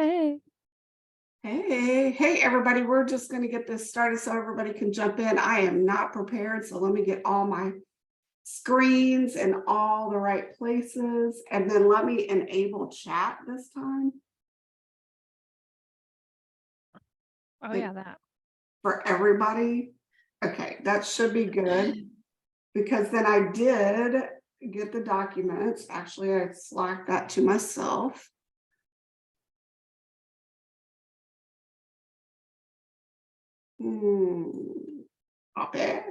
Hey. Hey, everybody. We're just going to get this started so everybody can jump in. I am not prepared, so let me get all my screens in all the right places, and then let me enable chat this time. Oh, yeah, that. For everybody. Okay, that should be good, because then I did get the documents. Actually, I slacked that to myself. Okay.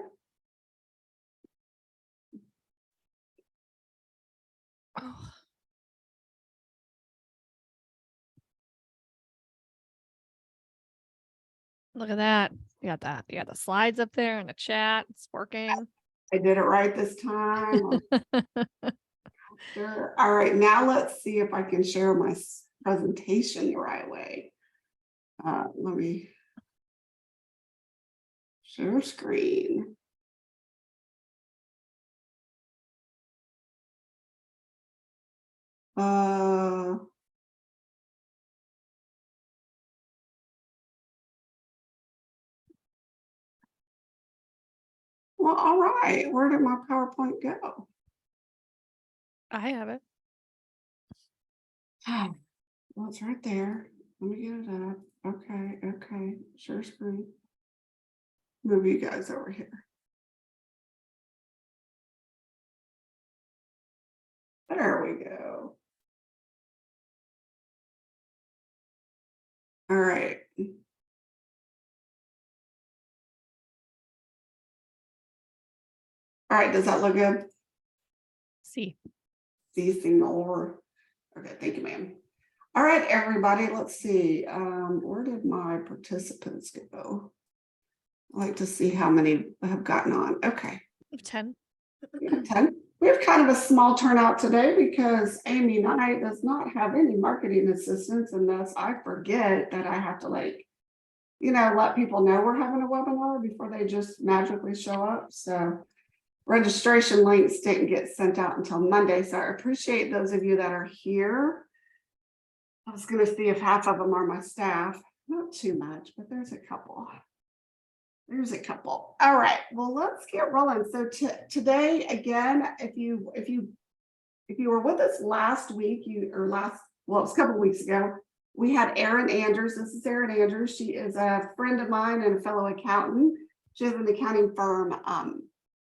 Oh. Look at that. You got that. You got the slides up there in the chat. It's working. I did it right this time. Sure. All right, now let's see if I can share my presentation the right way. Let me share screen. Well, all right. Where did my PowerPoint go? I have it. Well, it's right there. Let me get it up. Okay. Share screen. Move you guys over here. There we go. All right. All right, does that look good? See. Ceasing over. Okay, thank you, ma'am. All right, everybody, let's see. Where did my participants go? I like to see how many have gotten on. Okay. 10. Yeah, 10. We have kind of a small turnout today because Amy Knight does not have any marketing assistants, and thus I forget that I have to let people know we're having a webinar before they just magically show up. So registration links didn't get sent out until Monday. So I appreciate those of you that are here. I was going to see if half of them are my staff. Not too much, but there's a couple. All right. Well, let's get rolling. So today, again, if you were with us last week, it was a couple of weeks ago, we had Erin Andrews. This is Erin Andrews. She is a friend of mine and a fellow accountant. She has an accounting firm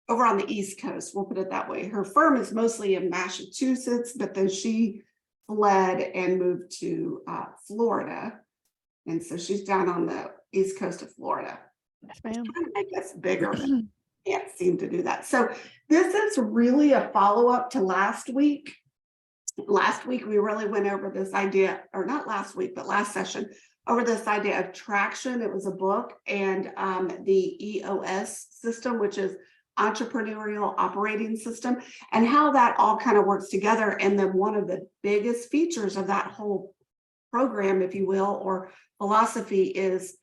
over on the East Coast. We'll put it that way. Her firm is mostly in Massachusetts, but then she fled and moved to Florida. And so she's down on the East Coast of Florida. Yes, ma'am. Trying to make us bigger. Can't seem to do that. So this is really a follow-up to last week. Last week, we really went over this idea, or not last week, but last session, over this idea of traction. It was a book, and the EOS system, which is Entrepreneurial Operating System, and how that all kind of works together. And then one of the biggest features of that whole program, if you will, or philosophy, is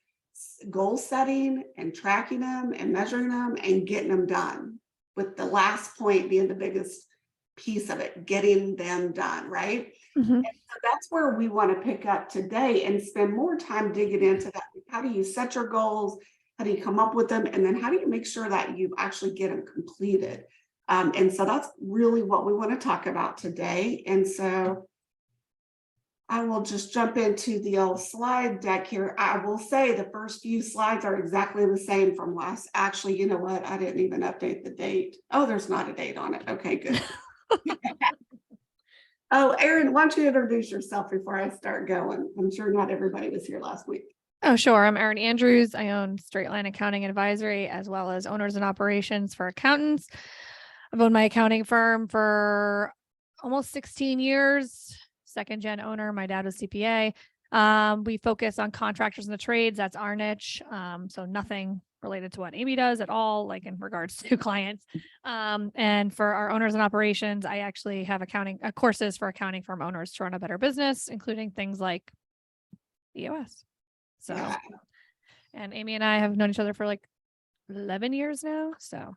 goal setting and tracking them and measuring them and getting them done, with the last point being the biggest piece of it, getting them done, right? Mm-hmm. And so that's where we want to pick up today and spend more time digging into that. How do you set your goals? How do you come up with them? And then how do you make sure that you actually get them completed? And so that's really what we want to talk about today. And so I will just jump into the old slide deck here. I will say the first few slides are exactly the same from last. Actually, you know what? I didn't even update the date. Oh, there's not a date on it. Okay, good. Oh, Erin, why don't you introduce yourself before I start going? I'm sure not everybody was here last week. Oh, sure. I'm Erin Andrews. I own Stratlign Accounting and Advisory, as well as owners and operations for accountants. I've owned my accounting firm for almost 16 years. Second gen owner. My dad was CPA. We focus on contractors and the trades. That's our niche. So nothing related to what Amy does at all, like in regards to clients. And for our owners and operations, I actually have accounting courses for accounting firm owners to run a better business, including things like EOS. So, yeah. And Amy and I have known each other for like 11 years now. So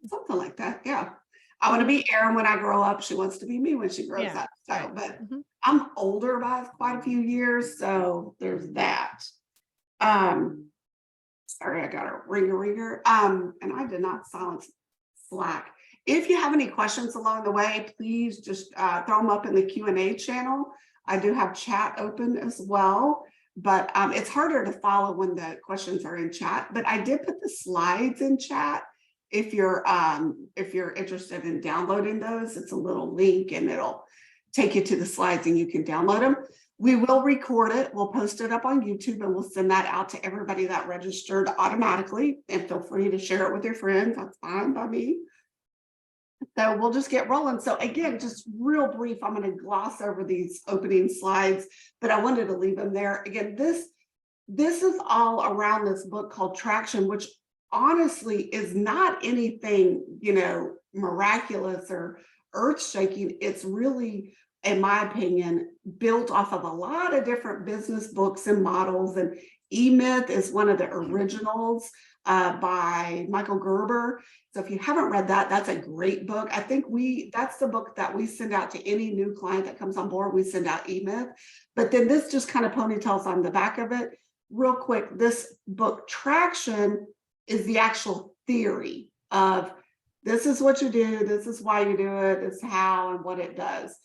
something like that. Yeah. I want to be Erin when I grow up. She wants to be me when she grows up. So, but I'm older by quite a few years, so there's that. Sorry, I got a ringer. And I did not silence Slack. If you have any questions along the way, please just throw them up in the Q&A channel. I do have chat open as well, but it's harder to follow when the questions are in chat. But I did put the slides in chat. If you're interested in downloading those, it's a little link and it'll take you to the slides and you can download them. We will record it. We'll post it up on YouTube and we'll send that out to everybody that registered automatically. And feel free to share it with your friends. That's fine by me. So we'll just get rolling. So again, just real brief, I'm going to gloss over these opening slides, but I wanted to leave them there. Again, this is all around this book called Traction, which honestly is not anything, miraculous or earth-shaking. It's really, in my opinion, built off of a lot of different business books and models. And E-Myth is one of the originals by Michael Gerber. So if you haven't read that, that's a great book. I think that's the book that we send out to any new client that comes on board. We send out E-Myth. But then this just kind of ponytails on the back of it. Real quick, this book, Traction, is the actual theory of this is what you do, this is why you do it, this is how and what it does.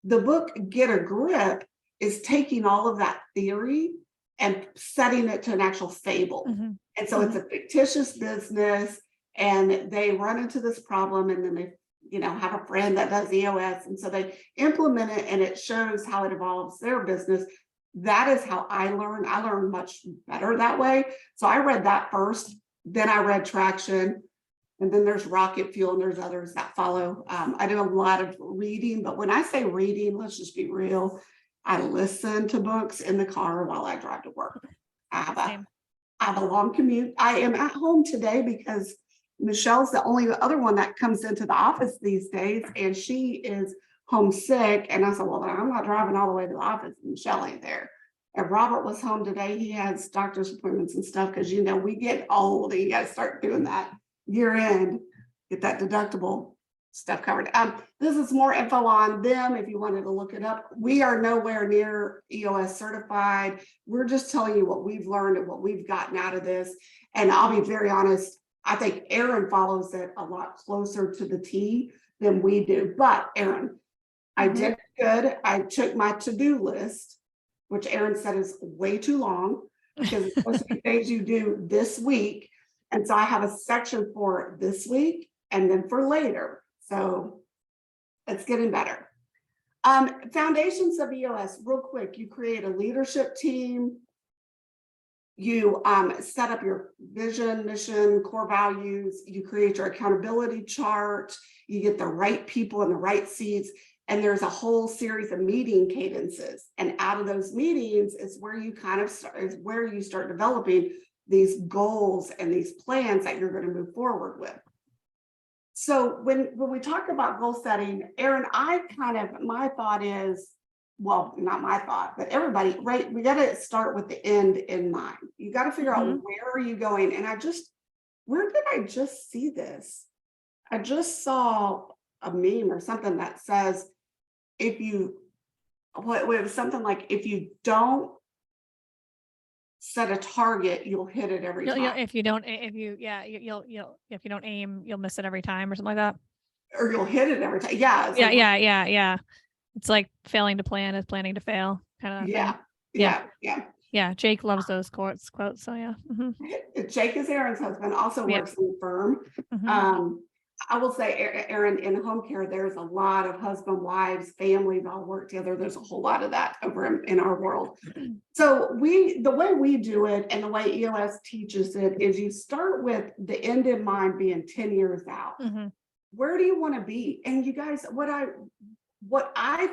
The book, Get a Grip, is taking all of that theory and setting it to an actual fable. Mm-hmm. And so it's a fictitious business and they run into this problem and then they, have a friend that does EOS. And so they implement it and it shows how it evolves their business. That is how I learned. I learned much better that way. So I read that first, then I read Traction, and then there's Rocket Fuel and there's others that follow. I do a lot of reading, but when I say reading, let's just be real. I listen to books in the car while I drive to work. I have a long commute. I am at home today because Michelle's the only other one that comes into the office these days, and she is homesick. And I said, well, I'm not driving all the way to the office. Michelle ain't there. And Robert was home today. He has doctor's appointments and stuff because, we get old and you got to start doing that year end, get that deductible stuff covered. This is more info on them if you wanted to look it up. We are nowhere near EOS certified. We're just telling you what we've learned and what we've gotten out of this. And I'll be very honest, I think Erin follows it a lot closer to the T than we do. But Erin, I did good. I took my to-do list, which Erin said is way too long because it's supposed to be things you do this week. And so I have a section for this week and then for later. So it's getting better. Foundations of EOS, real quick. You create a leadership team. You set up your vision, mission, core values. You create your accountability chart. You get the right people in the right seats. And there's a whole series of meeting cadences. And out of those meetings is where you start developing these goals and these plans that you're going to move forward with. So when we talk about goal setting, Erin, my thought is, well, not my thought, but everybody, right? We got to start with the end in mind. You got to figure out where are you going? And where did I just see this? I just saw a meme or something that says, if you don't set a target, you'll hit it every time. If you don't aim, you'll miss it every time or something like that. Or you'll hit it every time. Yeah. Yeah. It's like failing to plan is planning to fail. Kind of. Yeah. Jake loves those quotes. So yeah. Mm-hmm. Jake is Erin's husband, also works in the firm. Mm-hmm. I will say, Erin, in home care, there's a lot of husband, wives, families all work together. There's a whole lot of that over in our world. So the way we do it and the way EOS teaches it is you start with the end in mind being 10 years out. Mm-hmm. Where do you want to be? And you guys, what I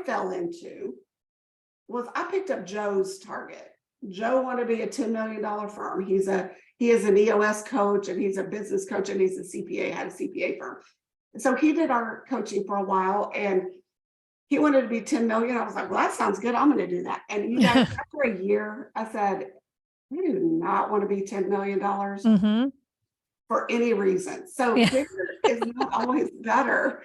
fell into was I picked up Joe's target. Joe wanted to be a $10 million firm. He is an EOS coach and he's a business coach and he's a CPA, had a CPA firm. And so he did our coaching for a while and he wanted to be 10 million. I was like, well, that sounds good. I'm going to do that. And you guys, after a year, I said, I do not want to be $10 million for any reason. So bigger is not always better.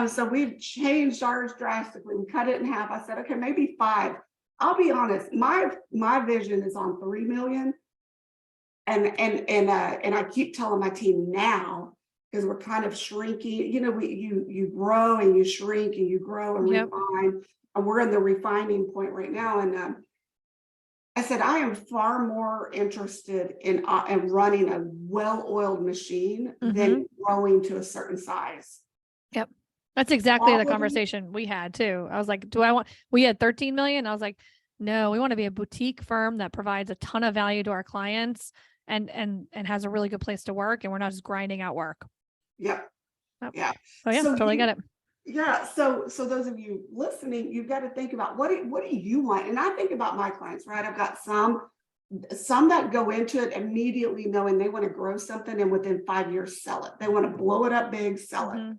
So we've changed ours drastically. We cut it in half. I said, okay, maybe 5. I'll be honest, my vision is on 3 million. And I keep telling my team now, because we're kind of shrinking, you grow and you shrink and you grow and Yep. refine. And we're in the refining point right now. And I said, I am far more interested in running a well-oiled machine than growing to a certain size. Yep. That's exactly the conversation we had too. I was like, we had 13 million. I was like, no, we want to be a boutique firm that provides a ton of value to our clients and has a really good place to work. And we're not just grinding out work. Yep. Yep. Yeah. Oh yeah, totally get it. Yeah. So those of you listening, you've got to think about what do you want? And I think about my clients, right? I've got some that go into it immediately knowing they want to grow something and within 5 years sell it. They want to blow it up big, sell it.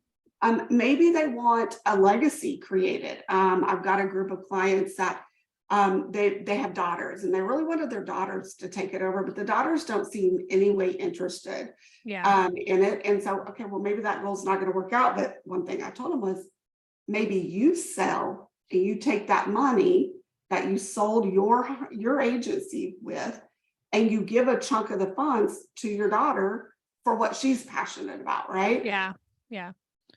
Maybe they want a legacy created. I've got a group of clients that they have daughters and they really wanted their daughters to take it over, but the daughters don't seem any way interested in it. And so, okay, well, maybe that goal's not going to work out. But one thing I told them was maybe you sell and you take that money that you sold your agency with and you give a chunk of the funds to your daughter for what she's passionate about, right? Yeah. Yeah.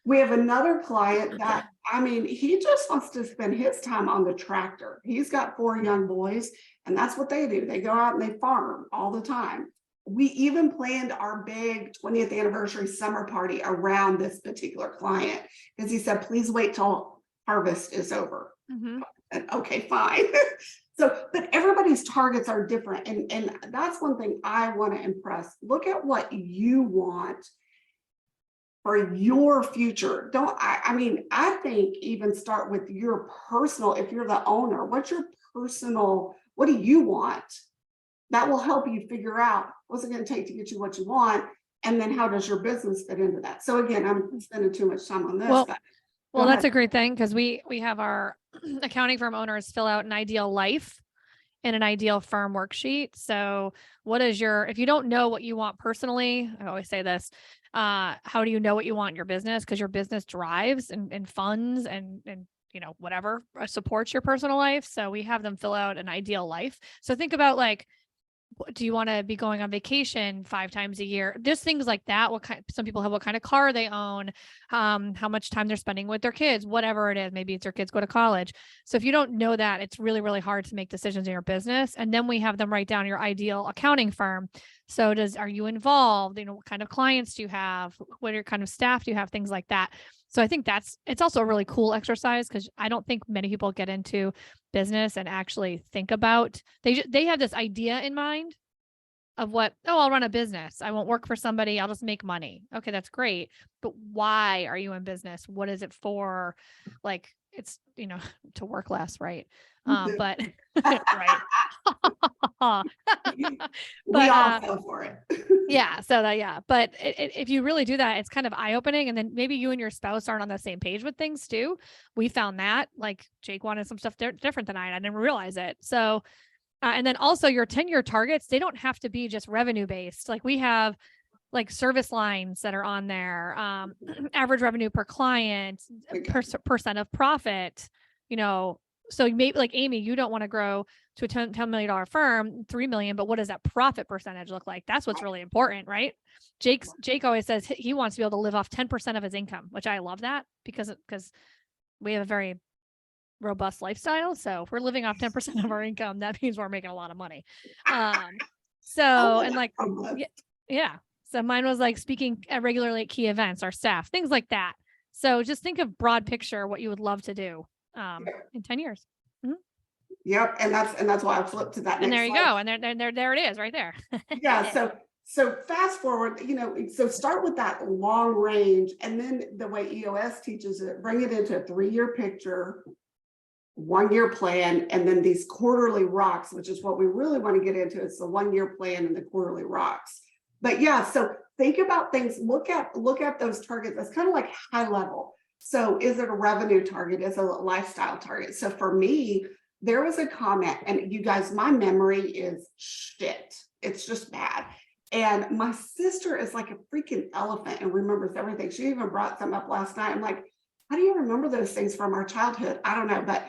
We have another client that, he just wants to spend his time on the tractor. He's got 4 young boys, and that's what they do. They go out and they farm all the time. We even planned our big 20th anniversary summer party around this particular client because he said, please wait till harvest is over. And okay, fine. But everybody's targets are different. And that's one thing I want to impress. Look at what you want for your future. I think even start with your personal, if you're the owner, what do you want? That will help you figure out what's it going to take to get you what you want. And then how does your business fit into that? So again, I'm spending too much time on this. Well, that's a great thing because we have our accounting firm owners fill out an ideal life and an ideal firm worksheet. So if you don't know what you want personally, I always say this, how do you know what you want in your business? Because your business drives and funds and whatever supports your personal life. So we have them fill out an ideal life. So think about do you want to be going on vacation 5 times a year? Just things like that. Some people have what kind of car they own, how much time they're spending with their kids, whatever it is. Maybe it's your kids go to college. So if you don't know that, it's really, really hard to make decisions in your business. And then we have them write down your ideal accounting firm. So are you involved? What kind of clients do you have? What kind of staff do you have? Things like that. So I think it's also a really cool exercise because I don't think many people get into business and actually think about, they have this idea in mind of I'll run a business. I won't work for somebody. I'll just make money. Okay, that's great. But why are you in business? What is it for? It's, to work less, right? But right. We all fell for it. Yeah. So but if you really do that, it's kind of eye-opening. And then maybe you and your spouse aren't on the same page with things too. We found that Jake wanted some stuff different than I didn't realize it. So, and then also your 10-year targets, they don't have to be just revenue based. We have service lines that are on there, average revenue per client, percent of profit, so maybe Amy, you don't want to grow to a $10 million firm, 3 million, but what does that profit percentage look like? That's what's really important, right? Jake always says he wants to be able to live off 10% of his income, which I love that because we have a very robust lifestyle. So if we're living off 10% of our income, that means we're making a lot of money. So mine was speaking regularly at key events, our staff, things like that. So just think of broad picture, what you would love to do in 10 years. Yep. And that's why I flipped to that. And there you go. And there it is right there. Yeah. So fast forward, so start with that long range. And then the way EOS teaches it, bring it into a 3-year picture, 1-year plan, and then these quarterly rocks, which is what we really want to get into. It's the 1-year plan and the quarterly rocks. But so think about things, look at those targets. That's kind of like high level. So is it a revenue target? Is it a lifestyle target? So for me, there was a comment, and you guys, my memory is shit. It's just bad. And my sister is like a freaking elephant and remembers everything. She even brought something up last night. I'm like, how do you remember those things from our childhood? I don't know, but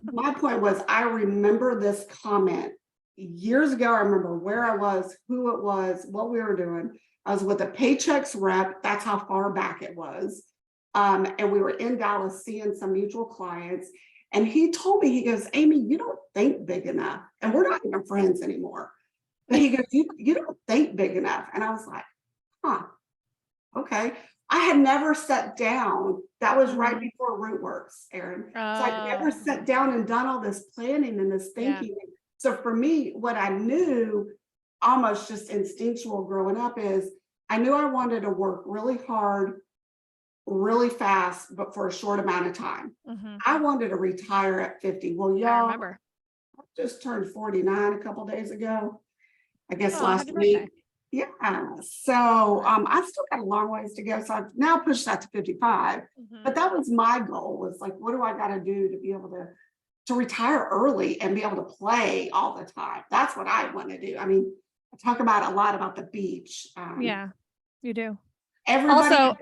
my point was, I remember this comment years ago. I remember where I was, who it was, what we were doing. I was with a Paychex rep. That's how far back it was. And we were in Dallas seeing some mutual clients. And he told me, he goes, Amy, you don't think big enough. And we're not even friends anymore. But he goes, you don't think big enough. And I was like, huh, okay. I had never sat down. That was right before Rootworks, Erin. So I'd never sat down and done all this planning and this thinking. So for me, what I knew almost just instinctual growing up is I knew I wanted to work really hard, really fast, but for a short amount of time. I wanted to retire at 50. Well, I y'all, remember. I just turned 49 a couple days ago. I guess Oh, last happy week. birthday. Yeah. So I still got a long ways to go. So I've now pushed that to 55. But that was my goal, was like, what do I got to do to be able to retire early and be able to play all the time? That's what I want to do. I mean, I talk about a lot about the beach. Yeah, you do. Everybody. Also,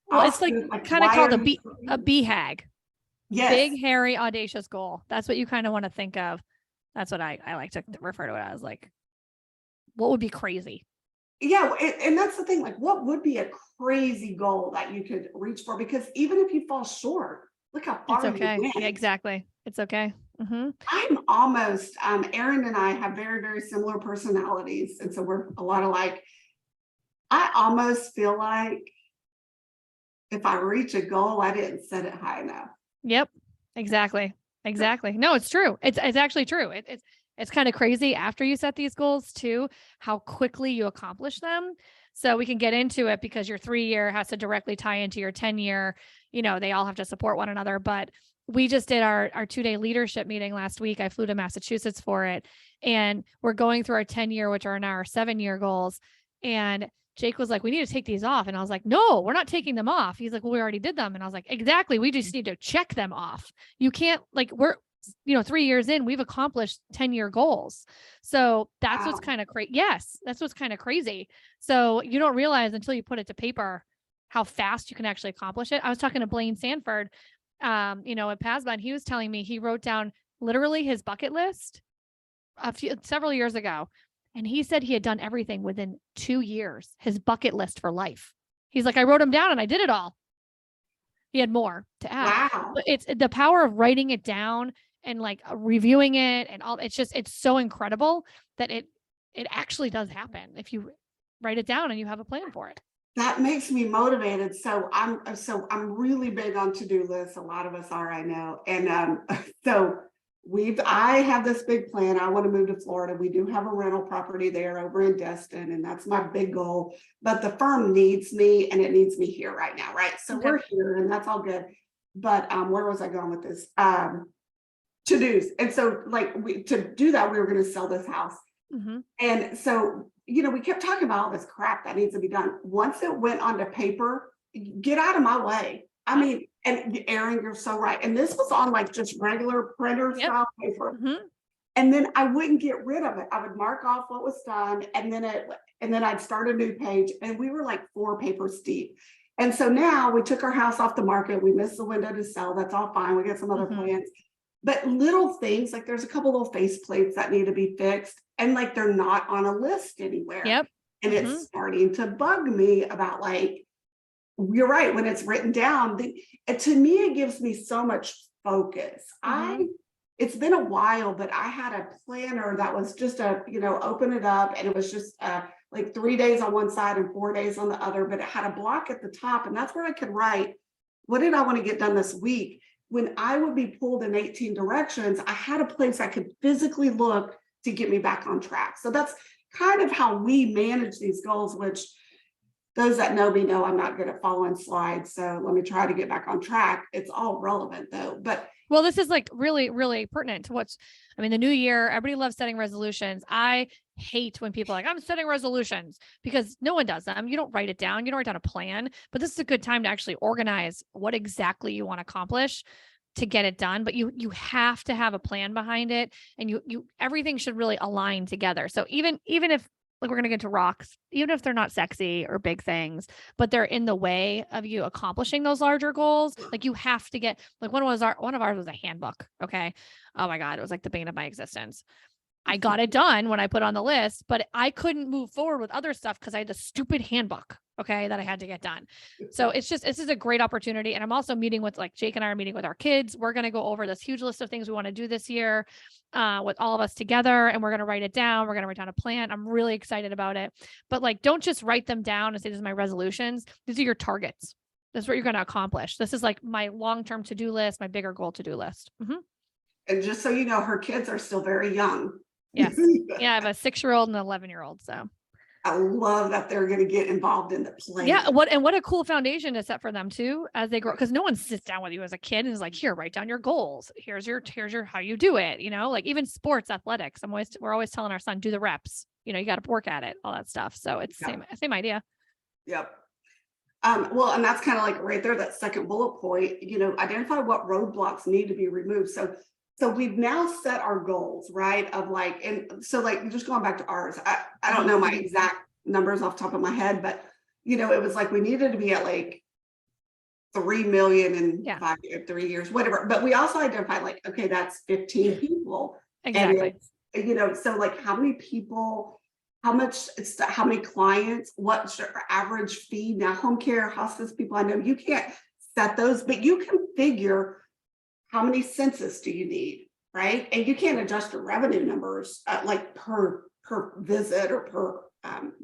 well, it's also, like kind of why called are a you BHAG. Yes. Big, hairy, audacious goal. That's what you kind of want to think of. That's what I like to refer to it as. Like, what would be crazy? Yeah, and that's the thing. Like, what would be a crazy goal that you could reach for? Because even if you fall short, look how far It's okay. you went. Yeah, exactly. It's okay. I'm almost, Erin and I have very, very similar personalities. And so we're a lot alike. I almost feel like if I reach a goal, I didn't set it high enough. Yep. Exactly. Exactly. No, it's true. It's actually true. It's kind of crazy after you set these goals too, how quickly you accomplish them. So we can get into it because your 3-year has to directly tie into your 10-year, they all have to support one another. But we just did our 2-day leadership meeting last week. I flew to Massachusetts for it, and we're going through our 10-year, which are now our 7-year goals. And Jake was like, we need to take these off. And I was like, no, we're not taking them off. He's like, well, we already did them. And I was like, exactly. We just need to check them off. You can't, like, we're, 3 years in, we've accomplished 10-year goals. So that's what's kind of crazy. Yes, that's what's kind of crazy. So you don't realize until you put it to paper how fast you can actually accomplish it. I was talking to Blaine Sanford, at PASBA, and he was telling me he wrote down literally his bucket list several years ago. And he said he had done everything within 2 years, his bucket list for life. He's like, I wrote them down and I did it all. He had more to add. Wow. But it's the power of writing it down and like reviewing it and all. It's so incredible that it actually does happen if you write it down and you have a plan for it. That makes me motivated. So I'm really big on to-do lists. A lot of us are, I know. And so I have this big plan. I want to move to Florida. We do have a rental property there over in Destin, and that's my big goal. But the firm needs me, and it needs me here right now, right? So we're here, and that's all good. But where was I going with this? To-dos. And so, to do that, we were going to sell this house. And so, we kept talking about all this crap that needs to be done. Once it went onto paper, get out of my way. I mean, and Erin, you're so right. And this was on like just regular printer style paper. And then I wouldn't get rid of it. I would mark off what was done, and then I'd start a new page. And we were like 4 papers deep. And so now we took our house off the market. We missed the window to sell. That's all fine. We got some other plans. But little things, like there's a couple little face plates that need to be fixed, and like they're not on a list anywhere. And it's starting to bug me about, like, you're right, when it's written down, to me, it gives me so much focus. It's been a while, but I had a planner that was just open it up, and it was just like 3 days on one side and 4 days on the other, but it had a block at the top, and that's where I could write, what did I want to get done this week? When I would be pulled in 18 directions, I had a place I could physically look to get me back on track. So that's kind of how we manage these goals, which those that know me know I'm not good at following slides. So let me try to get back on track. It's all relevant though. But well, this is like really, really pertinent to the new year. Everybody loves setting resolutions. I hate when people are like, I'm setting resolutions, because no one does them. You don't write it down. You don't write down a plan, but this is a good time to actually organize what exactly you want to accomplish to get it done. But you have to have a plan behind it, and you everything should really align together. So even if like we're going to get into rocks, even if they're not sexy or big things, but they're in the way of you accomplishing those larger goals. Like you have to get, like one of ours was a handbook. Okay. Oh my God. It was like the bane of my existence. I got it done when I put on the list, but I couldn't move forward with other stuff because I had the stupid handbook, okay, that I had to get done. So this is a great opportunity. And I'm also meeting with, like, Jake and I are meeting with our kids. We're going to go over this huge list of things we want to do this year with all of us together, and we're going to write it down. We're going to write down a plan. I'm really excited about it. But like, don't just write them down and say, this is my resolutions. These are your targets. This is what you're going to accomplish. This is like my long-term to-do list, my bigger goal to-do list. Mm-hmm. And just so you know, her kids are still very young. Yes. Yeah, I have a 6-year-old and an 11-year-old. So I love that they're going to get involved in the plan. yeah, what a cool foundation to set for them too as they grow, because no one sits down with you as a kid and is like, here, write down your goals. Here's your how you do it. You know, like even sports, athletics. We're always telling our son, do the reps. You know, you got to work at it, all that stuff. So it's same idea. Yep. Well, and that's kind of like right there, that second bullet point, you know, identify what roadblocks need to be removed. So we've now set our goals, right? Of like, and so like, just going back to ours, I don't know my exact numbers off the top of my head, but you know, it was like, we needed to be at like 3 million in 3 years, whatever. But we also identified like, okay, that's 15 people. Exactly. And you know, so like how many people, how many clients, what's your average fee? Now, home care, hospice people, I know you can't set those, but you can figure how many census do you need, right? And you can't adjust your revenue numbers like per visit or per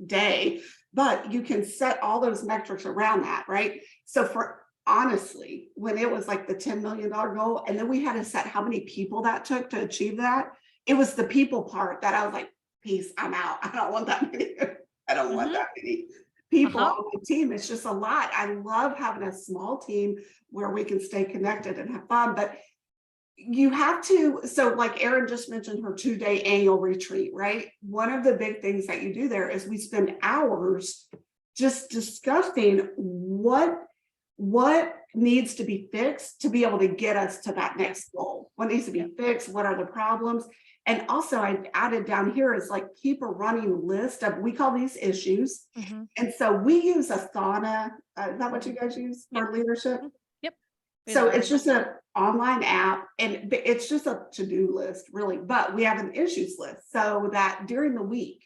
day, but you can set all those metrics around that, right? So for honestly, when it was like the $10 million goal, and then we had to set how many people that took to achieve that, it was the people part that I was like, peace, I'm out. I don't want that many. I don't want that many people on the team. It's just a lot. I love having a small team where we can stay connected and have fun, but you have to, so like Erin just mentioned her 2-day annual retreat, right? One of the big things that you do there is we spend hours just discussing what needs to be fixed to be able to get us to that next goal. What needs to be fixed? What are the problems? And also I added down here is like, keep a running list of, we call these issues. And so we use Asana. Is that what you guys use for leadership? Yep. So it's just an online app, and it's just a to-do list really, but we have an issues list so that during the week,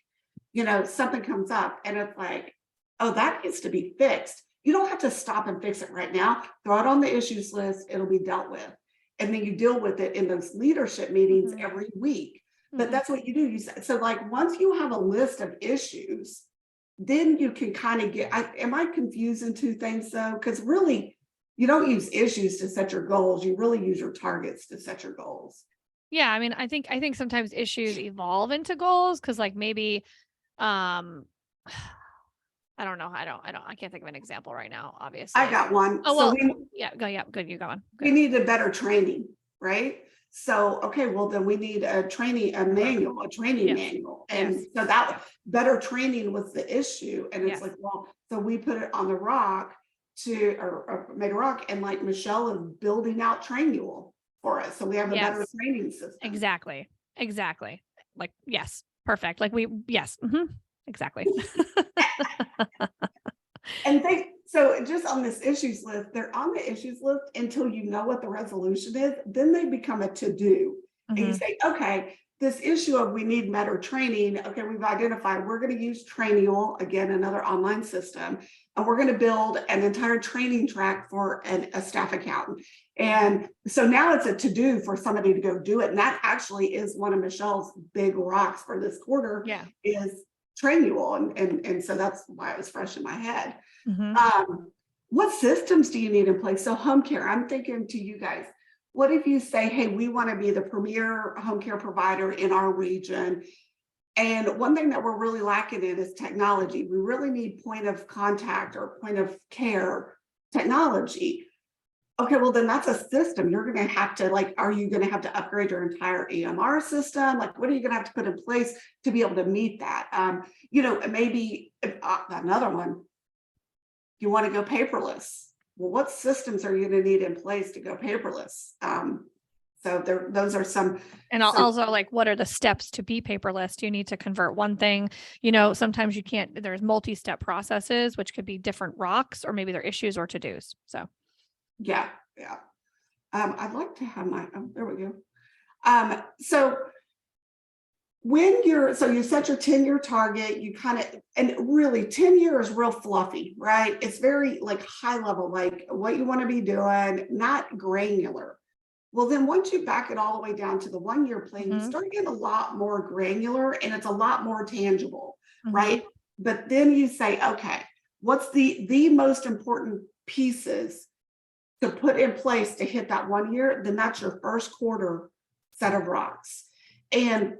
you know, something comes up and it's like, oh, that needs to be fixed. You don't have to stop and fix it right now. Throw it on the issues list. It'll be dealt with. And then you deal with it in those leadership meetings every week. But that's what you do. So like, once you have a list of issues, then you can kind of get, am I confusing two things though? Because really, you don't use issues to set your goals. You really use your targets to set your goals. Yeah. I mean, I think sometimes issues evolve into goals. Cause like maybe, I don't know. I can't think of an example right now, obviously. I got one. Oh, well, good. You go on. Good. We need a better training, right? So, okay, well then we need a training manual. And so that better training was the issue. And it's like, well, so we put it on the rock or made a rock, and like Michelle is building out Trainual for us. So we have a better training system. Exactly. Like, yes, perfect. Like exactly. And so just on this issues list, they're on the issues list until you know what the resolution is. Then they become a to-do. And you say, okay, this issue of we need better training. Okay, we've identified we're going to use Trainual, again, another online system, and we're going to build an entire training track for a staff accountant. And so now it's a to-do for somebody to go do it. And that actually is one of Michelle's big rocks for this quarter is Trainual. And so that's why it was fresh in my head. What systems do you need in place? So home care, I'm thinking to you guys, what if you say, hey, we want to be the premier home care provider in our region? And one thing that we're really lacking in is technology. We really need point of contact or point of care technology. Okay, well, then that's a system. You're going to have to, like, are you going to have to upgrade your entire EMR system? Like, what are you going to have to put in place to be able to meet that? You know, maybe another one, you want to go paperless. Well, what systems are you going to need in place to go paperless? So those are some. And also, like, what are the steps to be paperless? You need to convert one thing, sometimes you can't, there's multi-step processes, which could be different rocks, or maybe they're issues or to-dos. So. Yeah. I'd like to have there we go. So you set your 10-year target, and really 10 years is real fluffy, right? It's very like high level, like what you want to be doing, not granular. Well, then once you back it all the way down to the 1-year plan, you start getting a lot more granular and it's a lot more tangible, right? But then you say, okay, what's the most important pieces to put in place to hit that 1 year? Then that's your first quarter set of rocks. And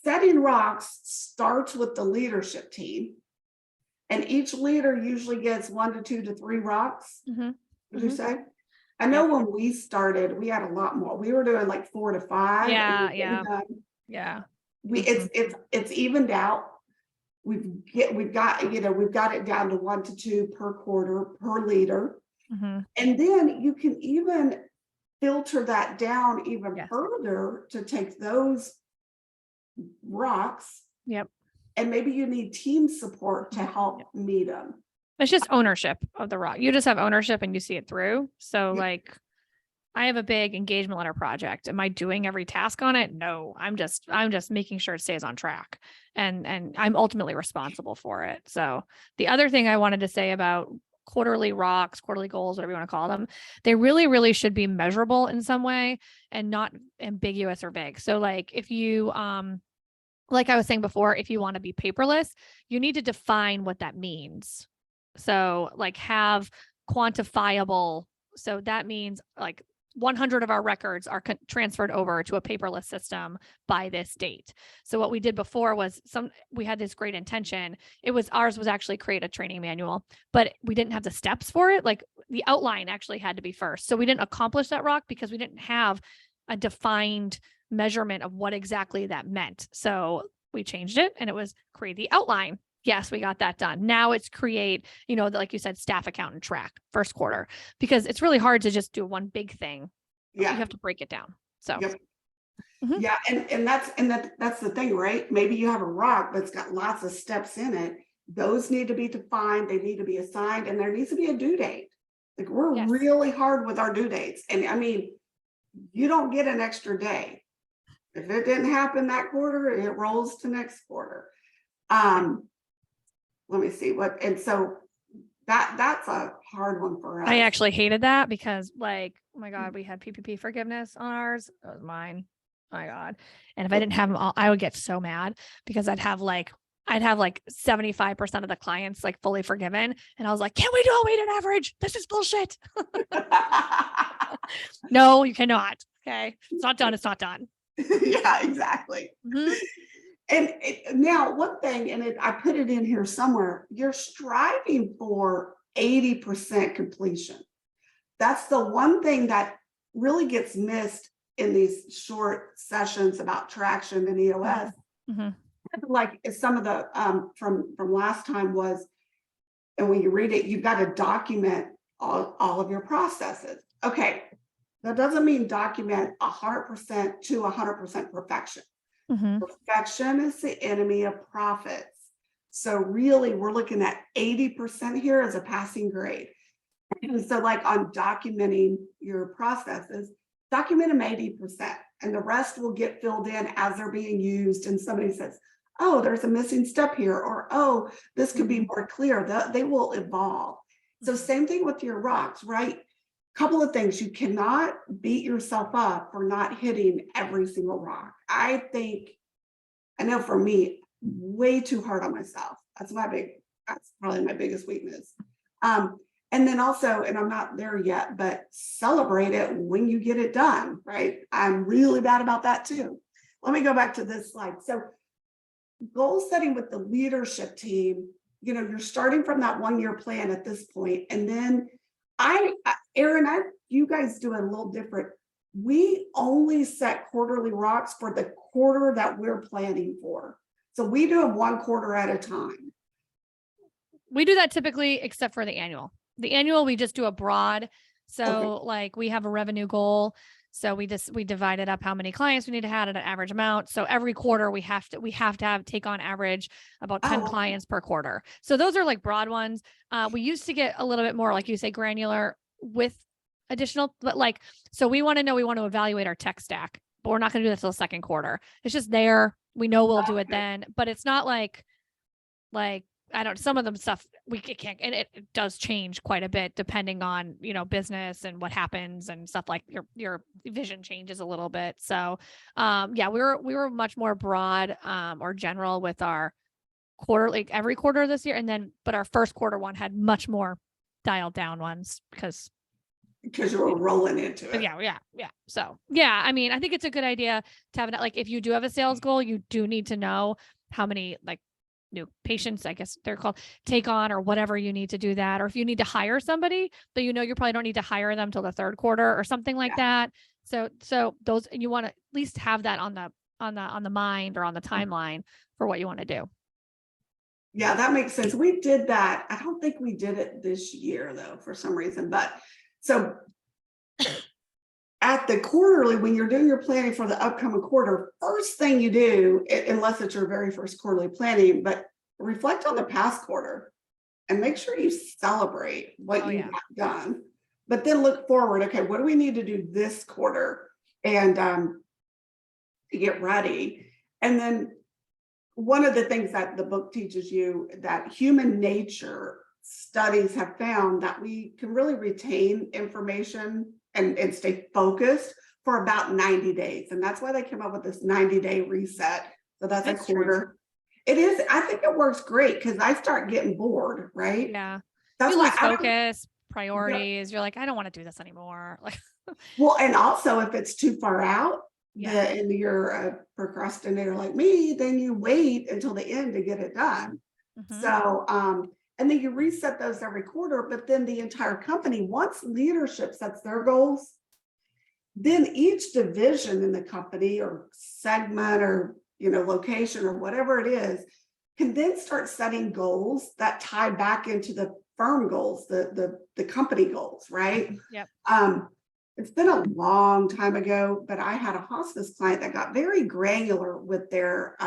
setting rocks starts with the leadership team. And each leader usually gets 1 to 2 to 3 rocks. Would you say? I know when we started, we had a lot more. We were doing like 4 to 5. Yeah. It's evened out. We've got it down to 1 to 2 per quarter per leader. And then you can even filter that down even further to take those rocks. And maybe you need team support to help meet them. It's just ownership of the rock. You just have ownership and you see it through. So like, I have a big engagement letter project. Am I doing every task on it? No, I'm just making sure it stays on track, and I'm ultimately responsible for it. So the other thing I wanted to say about quarterly rocks, quarterly goals, whatever you want to call them, they really, really should be measurable in some way and not ambiguous or vague. So like if you, like I was saying before, if you want to be paperless, you need to define what that means. So like have quantifiable. So that means like 100 of our records are transferred over to a paperless system by this date. So what we did before was we had this great intention. Ours was actually create a training manual, but we didn't have the steps for it. Like the outline actually had to be first. So we didn't accomplish that rock because we didn't have a defined measurement of what exactly that meant. So we changed it and it was create the outline. Yes, we got that done. Now it's create, like you said, staff accountant track first quarter, because it's really hard to just do one big thing. You have to break it down. So. Yeah. And that's the thing, right? Maybe you have a rock that's got lots of steps in it. Those need to be defined. They need to be assigned, and there needs to be a due date. Like we're really hard with our due dates. And I mean, you don't get an extra day. If it didn't happen that quarter, it rolls to next quarter. Let me see and so that's a hard one for us. I actually hated that because like, oh my God, we had PPP forgiveness on ours. That was mine. Oh my God. And if I didn't have them all, I would get so mad because I'd have like 75% of the clients like fully forgiven. And I was like, can't we do a weighted average? This is bullshit. No, you cannot. Okay. It's not done. It's not done. Yeah, exactly. And now one thing, and I put it in here somewhere, you're striving for 80% completion. That's the one thing that really gets missed in these short sessions about traction and EOS. Like some of the from last time was, and when you read it, you've got to document all of your processes. Okay, that doesn't mean document 100% to 100% perfection. Perfection is the enemy of profits. So really, we're looking at 80% here as a passing grade. And so like on documenting your processes, document them 80%, and the rest will get filled in as they're being used. And somebody says, oh, there's a missing step here, or, oh, this could be more clear. They will evolve. So same thing with your rocks, right? Couple of things. You cannot beat yourself up for not hitting every single rock. I know for me, way too hard on myself. That's probably my biggest weakness. And then also, and I'm not there yet, but celebrate it when you get it done, right? I'm really bad about that too. Let me go back to this slide. So goal setting with the leadership team, you're starting from that 1-year plan at this point. And then Erin, you guys do it a little different. We only set quarterly rocks for the quarter that we're planning for. So we do them 1 quarter at a time. We do that typically, except for the annual. The annual, we just do a broad. So like we have a revenue goal. So we divided up how many clients we need to have at an average amount. So every quarter we have to take on average about 10 Oh, clients per quarter. So those are like broad ones. We used to get a little bit more, like you say, granular with additional, but like, so we want to evaluate our tech stack, but we're not going to do that till the second quarter. It's just there. We know we'll do it then, but it's not like I don't, some of them stuff we can't, and it does change quite a bit depending on, business and what happens and stuff, like your vision changes a little bit. So, yeah, we were much more broad, or general with our quarterly, every quarter this year. And then, but our first quarter one had much more dialed down ones because you were rolling into it. yeah. So yeah, I mean, I think it's a good idea to have it. Like if you do have a sales goal, you do need to know how many like new patients, I guess they're called, take on, or whatever you need to do that. Or if you need to hire somebody, but you probably don't need to hire them till the third quarter or something like that. So those, you want to at least have that on the mind or on the timeline for what you want to do. Yeah, that makes sense. We did that. I don't think we did it this year though, for some reason, but so at the quarterly, when you're doing your planning for the upcoming quarter, first thing you do, unless it's your very first quarterly planning, but reflect on the past quarter and make sure you celebrate what you got done. But then look forward. Okay, what do we need to do this quarter? And to get ready. And then one of the things that the book teaches you, that human nature studies have found that we can really retain information and stay focused for about 90 days. And that's why they came up with this 90-day reset. So that's a quarter. True. It is, I think it works great because I start getting bored, right? Yeah. That's you lose focus, priorities. You're like, I don't want to do this anymore. Like, well, and also if it's too far out, and you're a procrastinator like me, then you wait until the end to get it done. Mm-hmm. So, and then you reset those every quarter, but then the entire company, once leadership sets their goals, then each division in the company or segment or, location or whatever it is, can then start setting goals that tie back into the firm goals, the company goals, right? Yep. It's been a long time ago, but I had a hospice client that got very granular with their,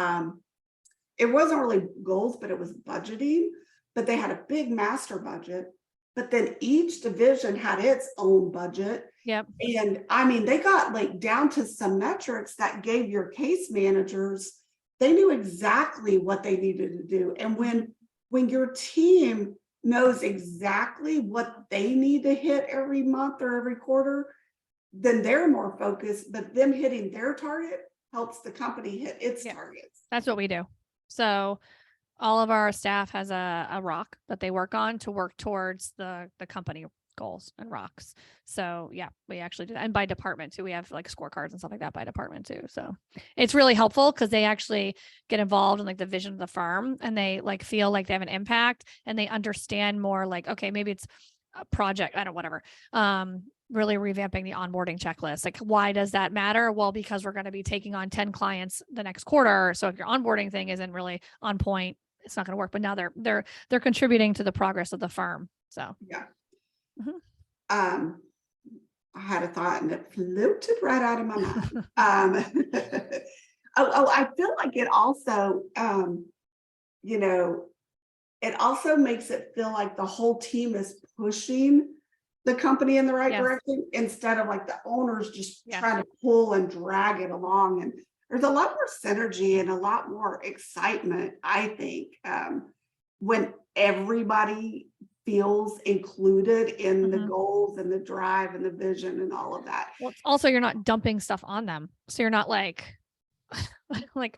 it wasn't really goals, but it was budgeting. But they had a big master budget, but then each division had its own budget. Yep. And I mean, they got like down to some metrics that gave your case managers, they knew exactly what they needed to do. And when your team knows exactly what they need to hit every month or every quarter, then they're more focused, but them hitting their target helps the company hit its targets. That's what we do. So all of our staff has a rock that they work on to work towards the company goals and rocks. So yeah, we actually do that. And by department too, we have like scorecards and stuff like that by department too. So it's really helpful because they actually get involved in like the vision of the firm and they like feel like they have an impact and they understand more like, okay, maybe it's a project, I don't know, whatever. Really revamping the onboarding checklist. Like, why does that matter? Well, because we're going to be taking on 10 clients the next quarter. So if your onboarding thing isn't really on point, it's not going to work. But now they're contributing to the progress of the firm. So yeah. Mm-hmm. I had a thought and it floated right out of my mind. I feel like it also, it also makes it feel like the whole team is pushing the company in the right direction instead of like the owners just trying to pull and drag it along. And there's a lot more synergy and a lot more excitement, I think, when everybody feels included in the goals and the drive and the vision and all of that. Well, it's also, you're not dumping stuff on them. So you're not like,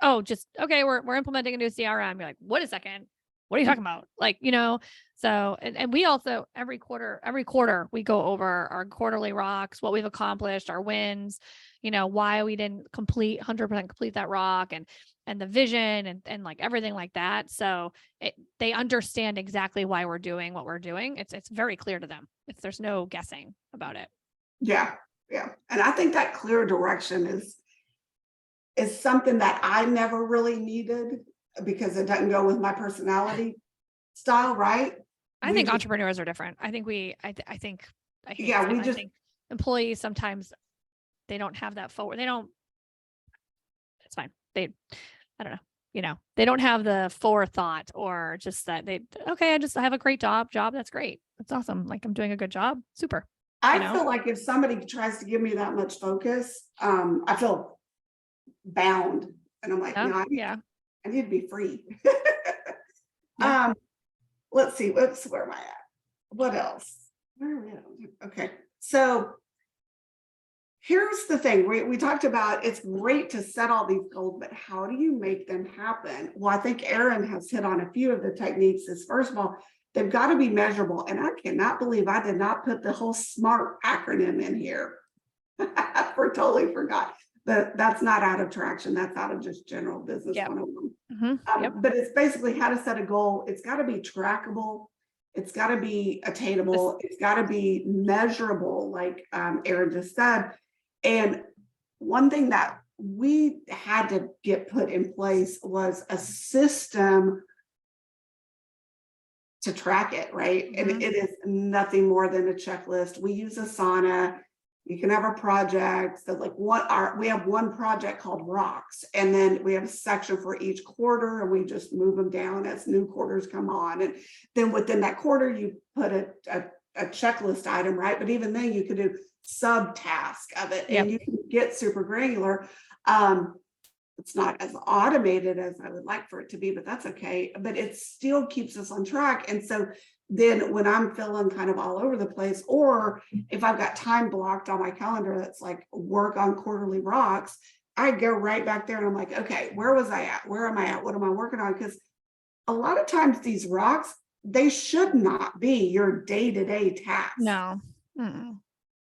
oh, just, okay, we're implementing a new CRM. You're like, what a second. What are you talking about? Like, so, and we also, every quarter we go over our quarterly rocks, what we've accomplished, our wins, why we didn't 100% complete that rock and the vision and like everything like that. So they understand exactly why we're doing what we're doing. It's very clear to them. There's no guessing about it. Yeah. Yeah. And I think that clear direction is something that I never really needed because it doesn't go with my personality style, right? I think entrepreneurs are different. I think employees sometimes don't have that forward. It's fine. I don't know, they don't have the forethought or just that I have a great job. That's great. That's awesome. Like I'm doing a good job. Super. I feel like if somebody tries to give me that much focus, I feel bound, and I'm like, no, I need to be free. Yeah. Let's see, where am I at? What else? Where are we at? Okay, so here's the thing. We talked about it's great to set all these goals, but how do you make them happen? Well, I think Erin has hit on a few of the techniques. Is first of all, they've got to be measurable. And I cannot believe I did not put the whole SMART acronym in here. I totally forgot. But that's not out of traction. That's out of just general business 101. But it's basically how to set a goal. It's got to be trackable. It's got to be attainable. It's got to be measurable, like Erin just said. And one thing that we had to get put in place was a system to track it, right? And it is nothing more than a checklist. We use Asana. You can have a project. So like we have one project called Rocks, and then we have a section for each quarter, and we just move them down as new quarters come on. And then within that quarter, you put a checklist item, right? But even then you could do subtask of it, and you can get super granular. It's not as automated as I would like for it to be, but that's okay. But it still keeps us on track. And so then when I'm feeling kind of all over the place, or if I've got time blocked on my calendar that's like work on quarterly rocks, I go right back there and I'm like, okay, where was I at? Where am I at? What am I working on? Because a lot of times these rocks, they should not be your day-to-day tasks. No.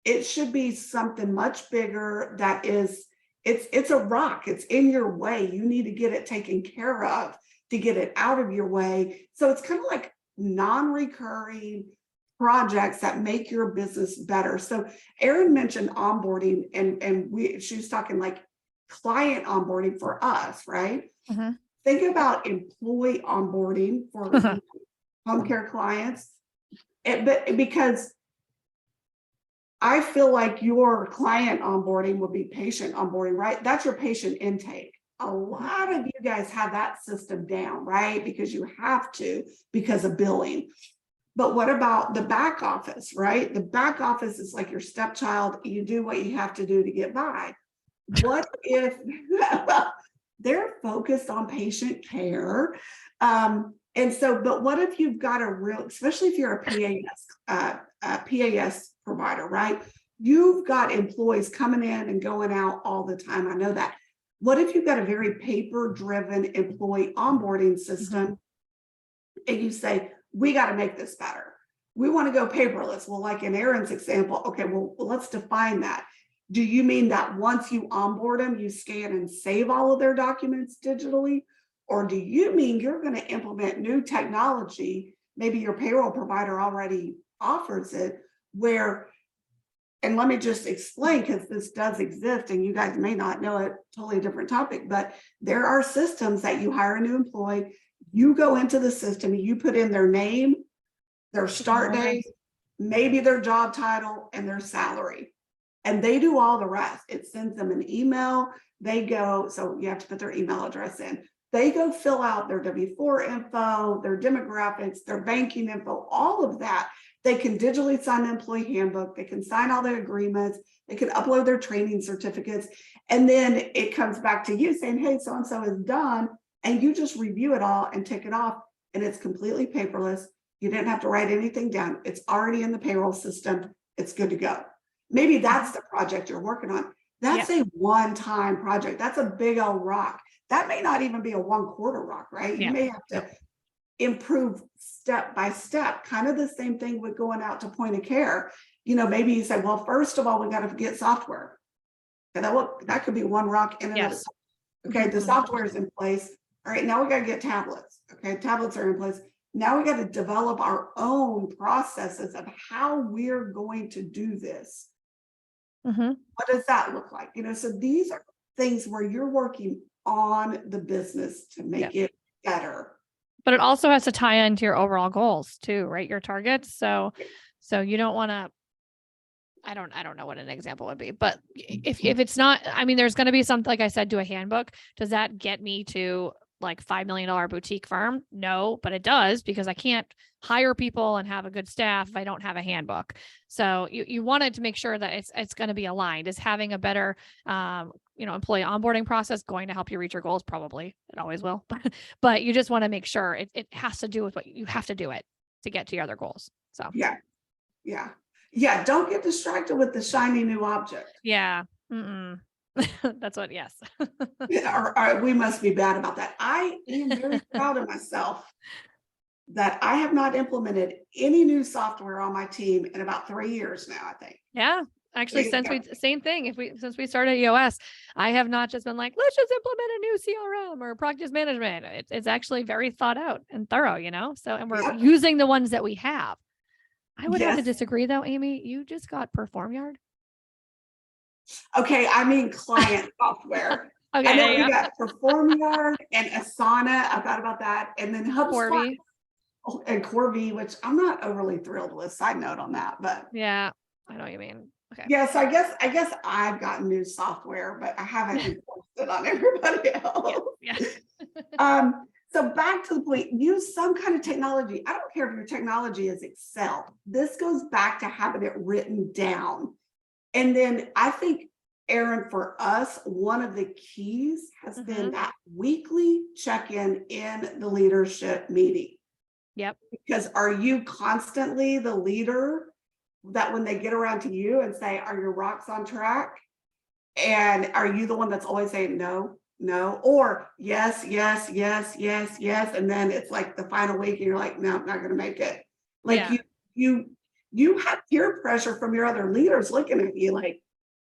It should be something much bigger that is, it's a rock. It's in your way. You need to get it taken care of to get it out of your way. So it's kind of like non-recurring projects that make your business better. So Erin mentioned onboarding, and she was talking like client onboarding for us, right? Think about employee onboarding for home care clients. But because I feel like your client onboarding would be patient onboarding, right? That's your patient intake. A lot of you guys have that system down, right? Because you have to, because of billing. But what about the back office, right? The back office is like your stepchild. You do what you have to do to get by. What if they're focused on patient care? And so, but what if you've got a real, especially if you're a PAS provider, right? You've got employees coming in and going out all the time. I know that. What if you've got a very paper-driven employee onboarding system and you say, we got to make this better. We want to go paperless. Well, like in Erin's example, okay, well, let's define that. Do you mean that once you onboard them, you scan and save all of their documents digitally? Or do you mean you're going to implement new technology? Maybe your payroll provider already offers it, where, and let me just explain, because this does exist and you guys may not know it, totally different topic, but there are systems that you hire a new employee, you go into the system, you put in their name, their start date, maybe their job title, and their salary. And they do all the rest. It sends them an email. They go, so you have to put their email address in. They go fill out their W-4 info, their demographics, their banking info, all of that. They can digitally sign the employee handbook. They can sign all their agreements. They can upload their training certificates. And then it comes back to you saying, hey, so-and-so is done. And you just review it all and tick it off. And it's completely paperless. You didn't have to write anything down. It's already in the payroll system. It's good to go. Maybe that's the project you're working on. That's a one-time project. That's a big old rock. That may not even be a 1 quarter rock, right? You may have to improve step by step, kind of the same thing with going out to point of care. You know, maybe you say, well, first of all, we got to get software. And that could be one rock in and of itself. Okay, the software is in place. All right, now we got to get tablets. Okay, tablets are in place. Now we got to develop our own processes of how we're going to do this. What does that look like? You know, so these are things where you're working on the business to make it better. But it also has to tie into your overall goals too, right? Your targets. So you don't want to I don't know what an example would be, but if it's not, I mean, there's going to be something, like I said, do a handbook. Does that get me to like $5 million boutique firm? No, but it does, because I can't hire people and have a good staff if I don't have a handbook. So you wanted to make sure that it's going to be aligned. Is having a better, employee onboarding process going to help you reach your goals? Probably. It always will, but you just want to make sure it has to do with what you have to do it to get to your other goals. So yeah. Don't get distracted with the shiny new object. yeah. That's what, yes. Or we must be bad about that. I am very proud of myself that I have not implemented any new software on my team in about 3 years now, I think. Yeah. Actually, same thing. Since we started EOS, I have not just been like, let's just implement a new CRM or practice management. It's actually very thought out and thorough, so, and we're using the ones that we have. I would have to disagree though, Amy. You just got PerformYard. Okay, I mean client software. Okay, I know we got PerformYard and Asana. I thought about that, and then HubSpot and Corby, which I'm not overly thrilled with. Side note on that, but yeah, I know what you mean. Okay. Yeah, so I guess I've gotten new software, but I haven't enforced it on everybody else. Yeah. So back to the point, use some kind of technology. I don't care if your technology is Excel. This goes back to having it written down. And then I think, Erin, for us, one of the keys has been that weekly check-in in the leadership meeting. Yep. Because are you constantly the leader that when they get around to you and say, are your rocks on track? And are you the one that's always saying no, or yes, yes, yes, yes, yes. And then it's like the final week and you're like, no, I'm not going to make it. Like you have peer pressure from your other leaders looking at you like,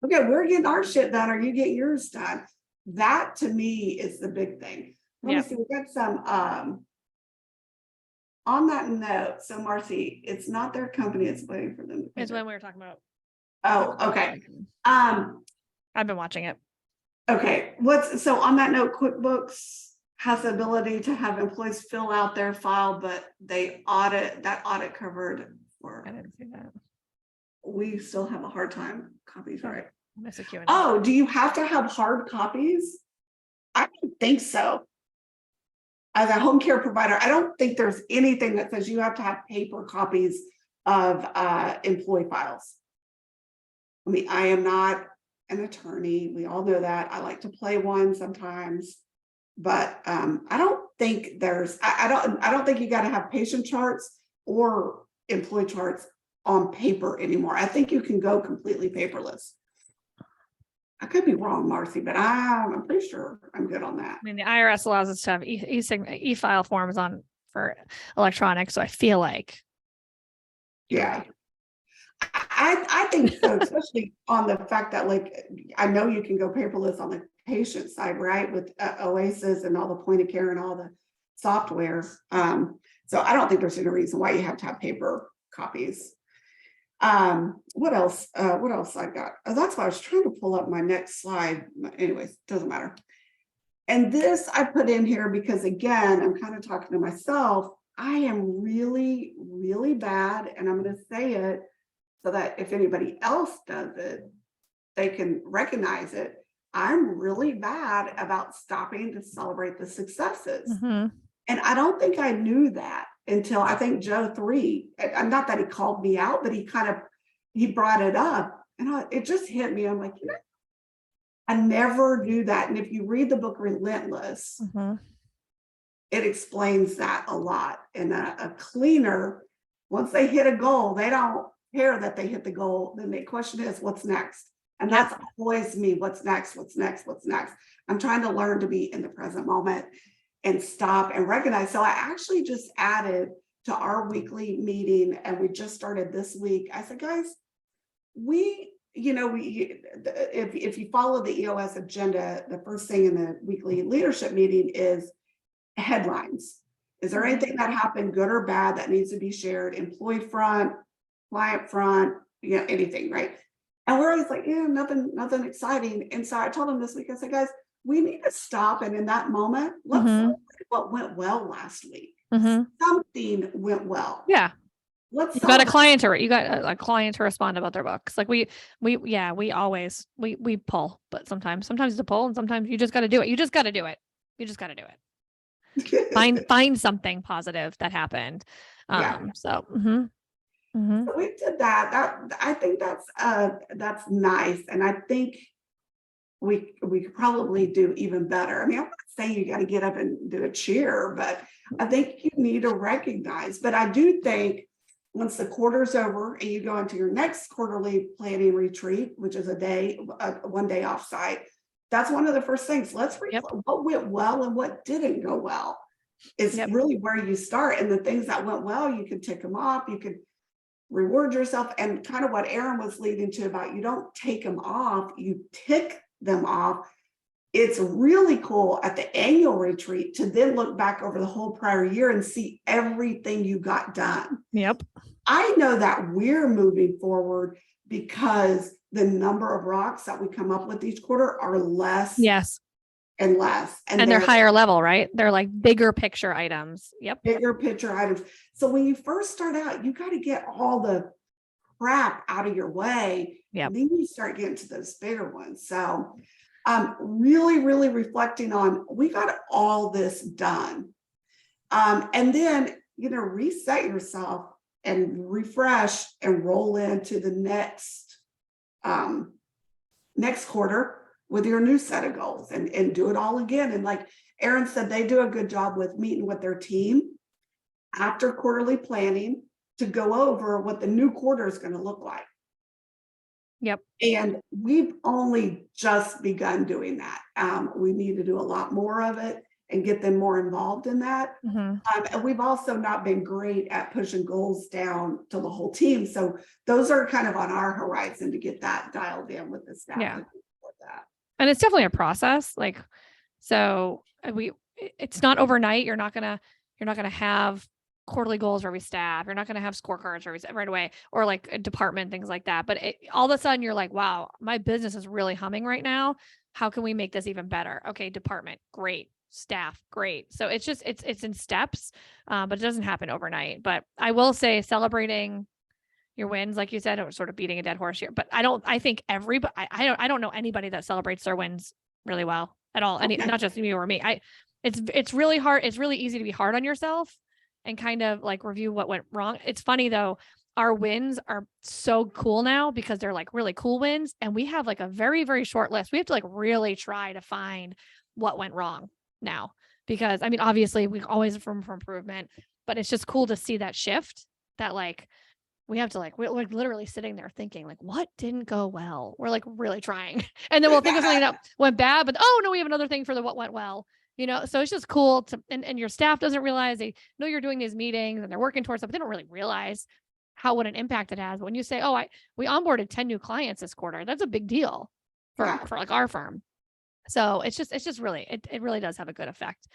okay, we're getting our shit done. Are you getting yours done? That to me is the big thing. Let me see, we got some, on that note, so Marcy, it's not their company, it's waiting for them. It's when we were talking about. Oh, okay. I've been watching it. Okay, so on that note, QuickBooks has the ability to have employees fill out their file, but that audit covered for. I didn't see that. We still have a hard time copies, right? Miss a Q&A. Oh, do you have to have hard copies? I don't think so. As a home care provider, I don't think there's anything that says you have to have paper copies of employee files. I mean, I am not an attorney. We all know that. I like to play one sometimes, but I don't think I don't think you got to have patient charts or employee charts on paper anymore. I think you can go completely paperless. I could be wrong, Marcy, but I'm pretty sure I'm good on that. I mean, the IRS allows us to have e-file forms for electronic, so I feel like. Yeah. I think so, especially on the fact that, like, I know you can go paperless on the patient side, right? With Oasis and all the point of care and all the software. So I don't think there's any reason why you have to have paper copies. What else I got? Oh, that's why I was trying to pull up my next slide. Anyways, doesn't matter. And this I put in here because, again, I'm kind of talking to myself. I am really, really bad, and I'm going to say it so that if anybody else does it, they can recognize it. I'm really bad about stopping to celebrate the successes. And I don't think I knew that until I think Joe 3, and not that he called me out, but he brought it up, and it just hit me. I'm like, I never do that. And if you read the book Relentless, it explains that a lot. And a cleaner, once they hit a goal, they don't care that they hit the goal. Then the question is, what's next? And that's always me. What's next? What's next? What's next? I'm trying to learn to be in the present moment and stop and recognize. So I actually just added to our weekly meeting, and we just started this week. I said, guys, if you follow the EOS agenda, the first thing in the weekly leadership meeting is headlines. Is there anything that happened, good or bad, that needs to be shared? Employee front, client front, anything, right? And we're always like, nothing exciting. And so I told them this week, I said, guys, we need to stop. And in that moment, let's celebrate what went well last week. Something went well. Yeah. let's You got a celebrate. a client to respond about their books. Like we always, we pull, but sometimes it's a pull and sometimes you just got to do it. You just got to do it. You just got to do it. Find something positive that happened. Yeah. So, mhm. So we did that. I think that's nice. And I think we could probably do even better. I mean, I'm not saying you got to get up and do a cheer, but I think you need to recognize. But I do think once the quarter's over and you go into your next quarterly planning retreat, which is a 1 day offsite, that's one of the first things. Let's reflect what went well and what didn't go well. Is really where you start. And the things that went well, you can tick them off. You could reward yourself, and kind of what Erin was leading to about you don't take them off, you tick them off. It's really cool at the annual retreat to then look back over the whole prior year and see everything you got done. Yep. I know that we're moving forward because the number of rocks that we come up with each quarter are less. Yes. And less. And they're higher level, right? They're like bigger picture items. Yep. Bigger picture items. So when you first start out, you got to get all the crap out of your way. Yep. Then you start getting to those bigger ones. So really, really reflecting on, we got all this done. And then, reset yourself and refresh and roll into the next quarter with your new set of goals and do it all again. And like Erin said, they do a good job with meeting with their team after quarterly planning to go over what the new quarter is going to look like. Yep. And we've only just begun doing that. We need to do a lot more of it and get them more involved in that. And we've also not been great at pushing goals down to the whole team. So those are kind of on our horizon to get that dialed in with the staff. Yeah. And it's definitely a process. Like, so it's not overnight. You're not gonna have quarterly goals for every staff. You're not gonna have scorecards for every right away, or like a department, things like that. But all of a sudden you're like, wow, my business is really humming right now. How can we make this even better? Okay, department, great. Staff, great. So it's just, it's in steps, but it doesn't happen overnight. But I will say celebrating your wins, like you said, or sort of beating a dead horse here, but I think everybody, I don't know anybody that celebrates their wins really well at all. And not just you or me. It's really hard. It's really easy to be hard on yourself and kind of like review what went wrong. It's funny though. Our wins are so cool now because they're like really cool wins. And we have like a very, very short list. We have to like really try to find what went wrong now, because I mean, obviously we always have room for improvement, but it's just cool to see that shift, that like, we have to we're like literally sitting there thinking like, what didn't go well? We're like really trying. And then we'll think of something that went bad, but oh no, we have another thing for what went well, So it's just cool to, and your staff doesn't realize, they know you're doing these meetings and they're working towards something. They don't really realize what an impact it has. But when you say, oh, we onboarded 10 new clients this quarter, that's a big deal for like our firm. So it's just really, it really does have a good effect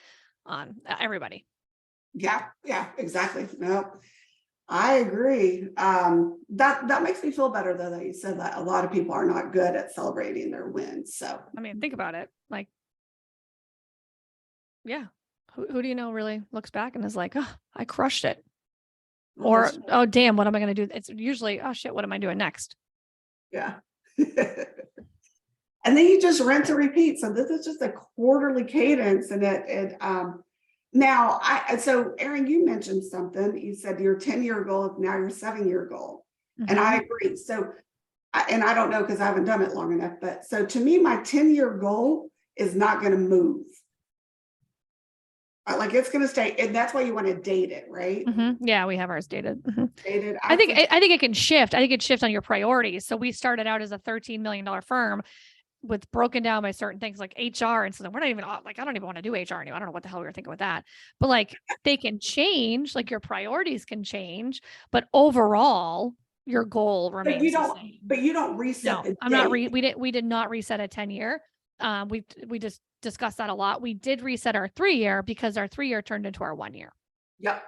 on everybody. Yeah, exactly. No, I agree. That makes me feel better though, that you said that a lot of people are not good at celebrating their wins. So I mean, think about it. Like, yeah, who do you know really looks back and is like, oh, I crushed it, or oh damn, what am I going to do? It's usually, oh shit, what am I doing next? Yeah. And then you just rinse and repeat. So this is just a quarterly cadence, and now, so Erin, you mentioned something. You said your 10-year goal is now your 7-year goal. And I agree. So, and I don't know because I haven't done it long enough, but so to me, my 10-year goal is not going to move. Like it's going to stay. And that's why you want to date it, right? Yeah, we have ours dated. Dated. I think it can shift. I think it shifts on your priorities. So we started out as a $13 million firm with broken down by certain things like HR. And so then we're not even like, I don't even want to do HR anymore. I don't know what the hell we were thinking with that, but like they can change, like your priorities can change, but overall your goal remains the same. But you don't reset. No, we did not reset a 10-year. We just discussed that a lot. We did reset our 3-year because our 3-year turned into our 1-year. Yep.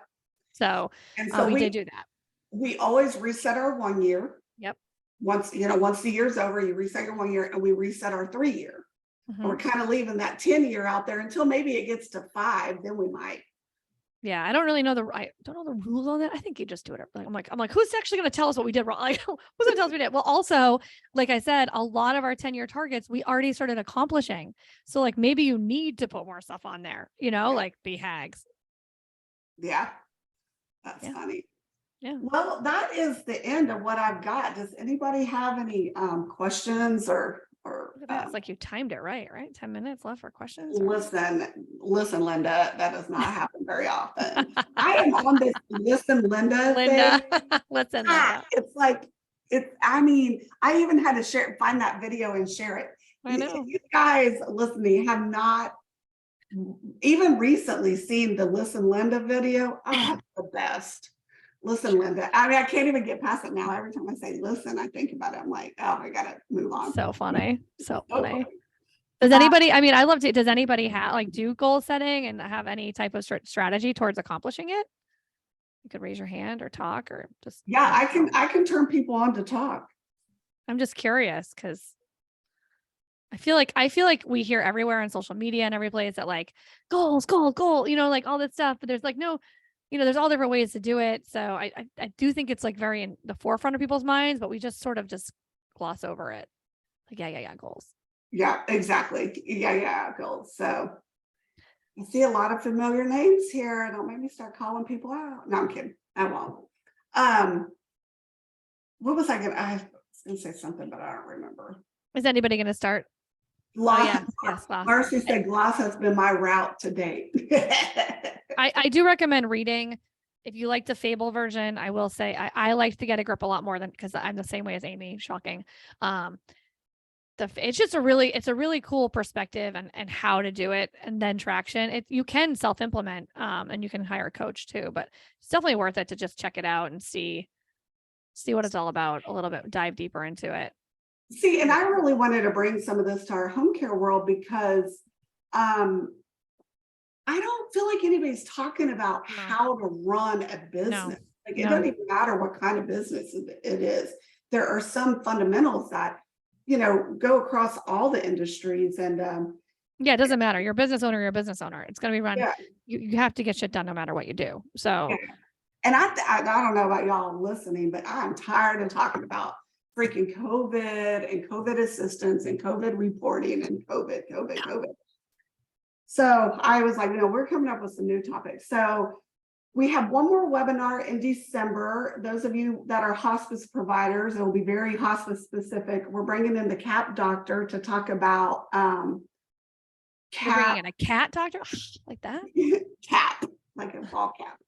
So, we did do that. We always reset our 1 year. Yep. Once the year's over, you reset your 1 year, and we reset our 3-year. And we're kind of leaving that 10-year out there until maybe it gets to 5, then we might Yeah, I don't really know I don't know the rules on that. I think you just do it. Like, I'm like, who's actually going to tell us what we did wrong? Like, who's going to tell us we did? Well, also, like I said, a lot of our 10-year targets, we already started accomplishing. So like, maybe you need to put more stuff on there, like be hags. Yeah. That's Yeah. funny. Yeah. Well, that is the end of what I've got. Does anybody have any questions or Look at that. It's like you timed it right? 10 minutes left for questions. listen, Linda, that does not happen very often. I am on this listen, Linda Linda, thing. listen, Linda. It's like I mean, I even had to find that video and share it. I know. You guys listening have not even recently seen the Listen Linda video. Oh, it's the best. Listen, Linda. I mean, I can't even get past it now. Every time I say listen, I think about it. I'm like, oh, I gotta move on. So funny. So funny. funny. Does anybody, I mean, I love to, does anybody do goal setting and have any type of strategy towards accomplishing it? You could raise your hand or talk or just. Yeah, I can turn people on to talk. I'm just curious because I feel like we hear everywhere on social media and every place that like goal, like all this stuff, but there's like no, there's all different ways to do it. So I do think it's like very in the forefront of people's minds, but we just sort of just gloss over it. Like, yeah, goals. Yeah, exactly. Yeah, goals. So I see a lot of familiar names here. Don't make me start calling people out. No, I'm kidding. I won't. What was I was gonna say something, but I don't remember. Is anybody gonna start? Gloss. Yes. Marcy said gloss has been my route to date. I do recommend reading. If you like the Fable version, I will say I like to get a grip a lot more than because I'm the same way as Amy. Shocking. It's just a really cool perspective and how to do it, and then traction. You can self-implement and you can hire a coach too, but it's definitely worth it to just check it out and see what it's all about a little bit, dive deeper into it. See, and I really wanted to bring some of this to our home care world because I don't feel like anybody's talking about how to run a business. Like it doesn't even matter what kind of business it is. There are some fundamentals that, go across all the industries and it doesn't matter. You're a business owner, It's going to be run. Yeah. You have to get shit done no matter what you do. So, and I don't know about y'all listening, but I'm tired of talking about freaking COVID and COVID assistance and COVID reporting and COVID. So I was like, we're coming up with some new topics. So we have one more webinar in December. Those of you that are hospice providers, it will be very hospice specific. We're bringing in the CAP doctor to talk about We're bringing in a cat doctor like that? CAP, like a ball cap.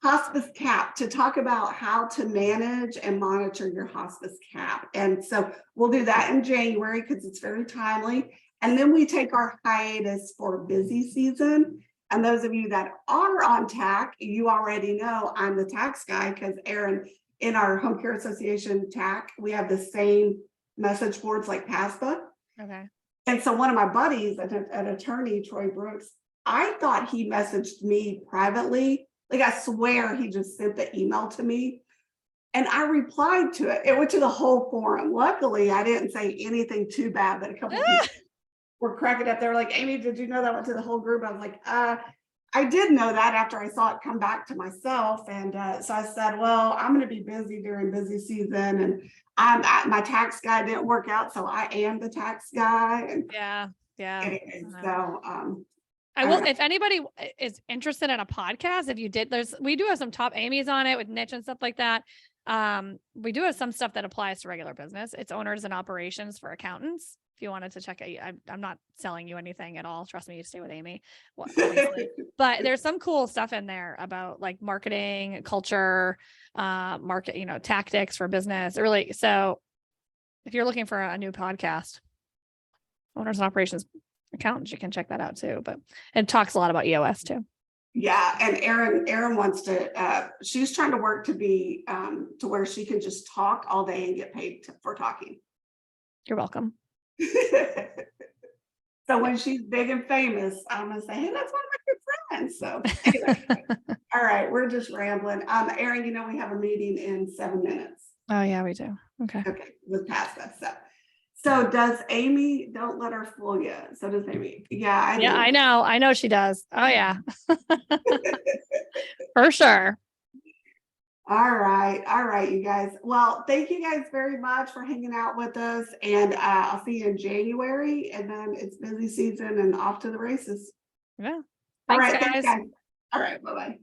Hospice CAP to talk about how to manage and monitor your hospice CAP. And so we'll do that in January because it's very timely. And then we take our hiatus for busy season. And those of you that are on TAC, you already know I'm the tax guy because Erin, in our Home Care Association TAC, we have the same message boards like PASPA. Okay. And so one of my buddies, an attorney, Troy Brooks, I thought he messaged me privately. Like I swear he just sent the email to me. And I replied to it. It went to the whole forum. Luckily, I didn't say anything too bad, but a couple of people were cracking up. They were like, Amy, did you know that went to the whole group? I was like, I did know that after I saw it come back to myself. And so I said, well, I'm going to be busy during busy season. And my tax guy didn't work out. So I am the tax guy. And yeah. Anyway, so I will, if anybody is interested in a podcast, we do have some top Amy's on it with niche and stuff like that. We do have some stuff that applies to regular business. It's owners and operations for accountants. If you wanted to check it, I'm not selling you anything at all. Trust me, you stay with Amy. Well, but there's some cool stuff in there about like marketing, culture, market, tactics for business. Really. So if you're looking for a new podcast, owners and operations accountants, you can check that out too. But it talks a lot about EOS too. Yeah, and Erin wants to. She's trying to work to be to where she can just talk all day and get paid for talking. You're welcome. So when she's big and famous, I'm gonna say, hey, that's one of my good friends. So anyway, all right, we're just rambling. Erin, we have a meeting in 7 minutes. Oh yeah, we do. Okay, with PASPA. So does Amy? Don't let her fool you. So does Amy. Yeah, I know she does. Oh yeah. For sure. All right, you guys. Well, thank you guys very much for hanging out with us, and I'll see you in January, and then it's busy season and off to the races. Yeah. All Thanks, right, thanks, guys. guys. All right, bye-bye.